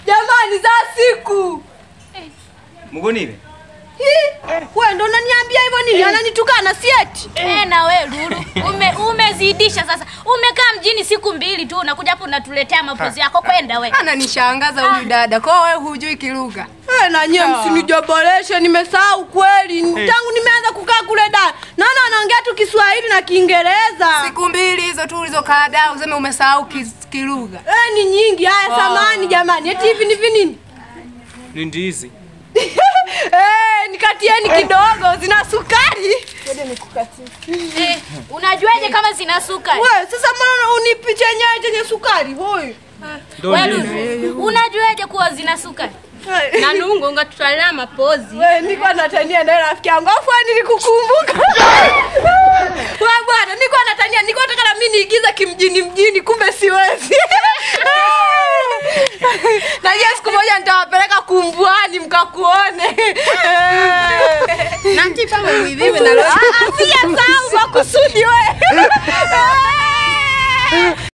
Jamani za siku. Mugoniwe. Wewe ndo unaniambia hivyo nini? Ananitukana si eti? Na wewe Lulu, umezidisha sasa. Umekaa mjini siku 2 tu unakuja hapo unatuletea mapozi yako kwenda wewe. Ananishangaza huyu dada. Kwa wewe hujui kilugha. Na nyie msinijoboleshe, nimesahau kweli. Tangu nimeanza kukaa kule da. Naona anaongea tu Kiswahili na Kiingereza. Siku 2 hizo tu ulizokaa da useme umesahau kilugha. Ni nyingi. Haya samani jamani. Eti hivi ni nini? Ni ndizi. Nikatieni kidogo, zina sukari. Ngoja nikukatie. Unajuaje kama zina sukari? Wewe sasa mbona unipiche chenye sukari huyu? Wewe unajuaje kuwa zina sukari? Na nungo ngatutolea mapozi. Wewe niko natania na rafiki yangu. Afu nilikukumbuka. Wewe bwana, niko natania, niko nataka na mimi niigize kimjini kumbe siwezi. Na siku moja nitawapeleka Kumbwani mkakuone. Na kipa wewe na leo. Pia sawa kwa kusudi wewe.